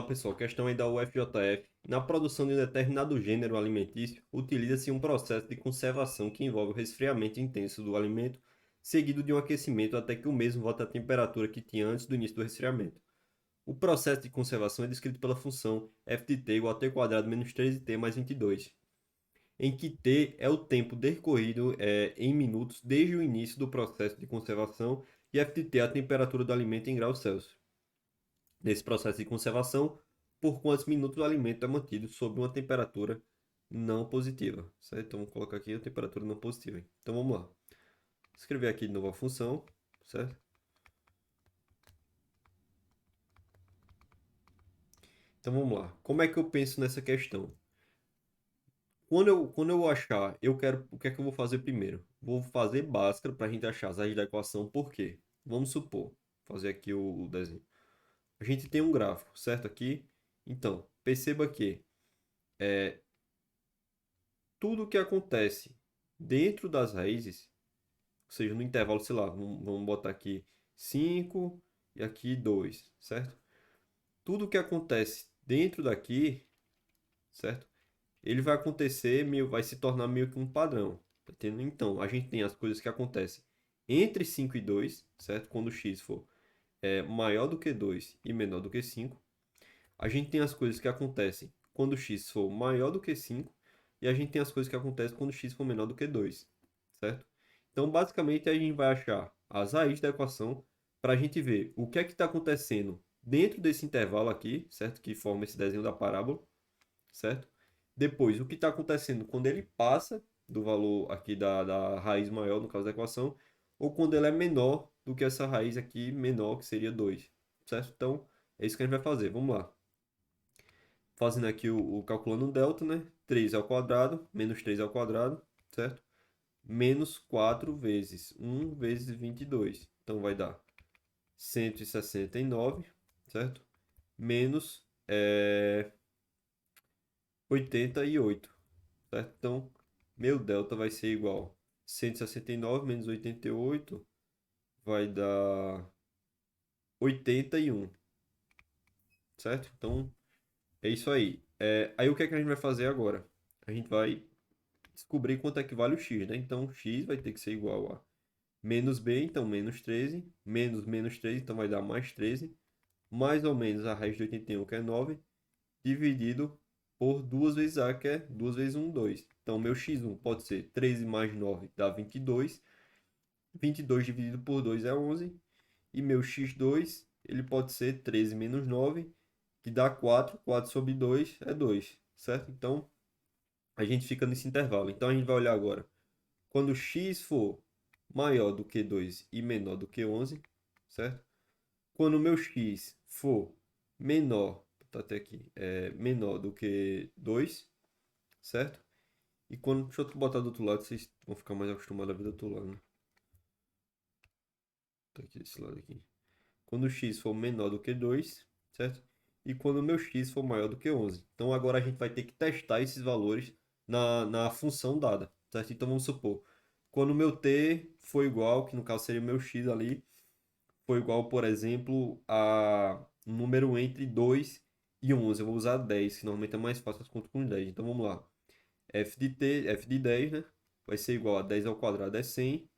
lá, pessoal. Questão aí da UFJF. Na produção de um determinado gênero alimentício, utiliza-se um processo de conservação que envolve o resfriamento intenso do alimento, seguido de um aquecimento até que o mesmo volte à temperatura que tinha antes do início do resfriamento. O processo de conservação é descrito pela função f de t igual a t quadrado menos 3t mais 22, em que t é o tempo decorrido em minutos desde o início do processo de conservação e f de t é a temperatura do alimento em graus Celsius. Nesse processo de conservação, por quantos minutos o alimento é mantido sob uma temperatura não positiva, certo? Então, vamos colocar aqui a temperatura não positiva. Então, vamos lá. Escrever aqui de novo a função, certo? Então, vamos lá. Como é que eu penso nessa questão? Quando eu achar, o que é que eu vou fazer primeiro? Vou fazer Bhaskara para a gente achar as raízes da equação, por quê? Vamos supor, fazer aqui o desenho. A gente tem um gráfico, certo? Aqui. Então, perceba que tudo o que acontece dentro das raízes, ou seja, no intervalo, sei lá, vamos botar aqui 5 e aqui 2, certo? Tudo o que acontece dentro daqui, certo? Ele vai acontecer, vai se tornar meio que um padrão, tá entendendo? Então, a gente tem as coisas que acontecem entre 5 e 2, certo? Quando o x for maior do que 2 e menor do que 5. A gente tem as coisas que acontecem quando x for maior do que 5 e a gente tem as coisas que acontecem quando x for menor do que 2, certo? Então, basicamente, a gente vai achar as raízes da equação para a gente ver o que é que está acontecendo dentro desse intervalo aqui, certo? Que forma esse desenho da parábola, certo? Depois, o que está acontecendo quando ele passa do valor aqui da raiz maior, no caso da equação, ou quando ele é menor do que essa raiz aqui menor, que seria 2, certo? Então, é isso que a gente vai fazer. Vamos lá. Fazendo aqui calculando o delta, né? 3 ao quadrado, menos 3 ao quadrado, certo? Menos 4 vezes 1 vezes 22. Então, vai dar 169, certo? Menos 88, certo? Então, meu delta vai ser igual a 169 menos 88 vai dar 81, certo? Então, é isso aí. Aí o que é que a gente vai fazer agora? A gente vai descobrir quanto é que vale o x, né? Então, x vai ter que ser igual a menos b, então menos 13, menos menos 13, então vai dar mais 13, mais ou menos a raiz de 81, que é 9, dividido por 2 vezes a, que é 2 vezes 1, 2. Então, meu x1 pode ser 13 mais 9 dá 22, 22 dividido por 2 é 11, e meu x2 ele pode ser 13 menos 9, que dá 4, 4 sobre 2 é 2, certo? Então, a gente fica nesse intervalo. Então, a gente vai olhar agora. Quando x for maior do que 2 e menor do que 11, certo? Quando o meu x for menor, tá até aqui, menor do que 2, certo? E quando, deixa eu botar do outro lado, vocês vão ficar mais acostumados a ver do outro lado, né? Tá aqui desse lado aqui. Quando o x for menor do que 2, certo? E quando o meu x for maior do que 11. Então agora a gente vai ter que testar esses valores na função dada, certo? Então vamos supor, quando o meu t for igual, que no caso seria o meu x ali, for igual, por exemplo, a um número entre 2 e 11. Eu vou usar 10, que normalmente é mais fácil as contas com 10. Então vamos lá. F de t, f de 10, né? Vai ser igual a 10 ao quadrado é 100,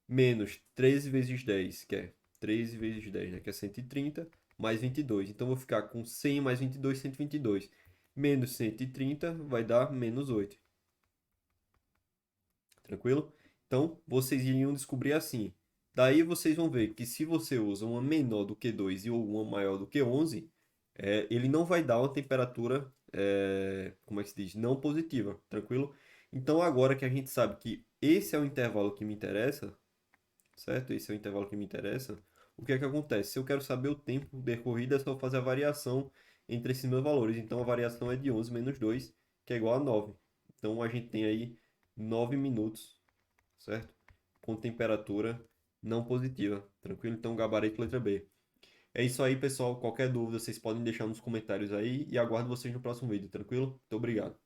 menos 13 vezes 10, que é 13 vezes 10, né? Que é 130, mais 22. Então, eu vou ficar com 100 mais 22, 122. Menos 130 vai dar menos 8. Tranquilo? Então, vocês iriam descobrir assim. Daí, vocês vão ver que se você usa uma menor do que 2 e uma maior do que 11, ele não vai dar uma temperatura, como é que se diz? Não positiva. Tranquilo? Então, agora que a gente sabe que esse é o intervalo que me interessa, certo? Esse é o intervalo que me interessa. O que é que acontece? Se eu quero saber o tempo decorrido, é só fazer a variação entre esses meus valores. Então, a variação é de 11 menos 2, que é igual a 9. Então, a gente tem aí 9 minutos, certo? Com temperatura não positiva. Tranquilo? Então, gabarito letra B. É isso aí, pessoal. Qualquer dúvida, vocês podem deixar nos comentários aí. E aguardo vocês no próximo vídeo, tranquilo? Muito obrigado.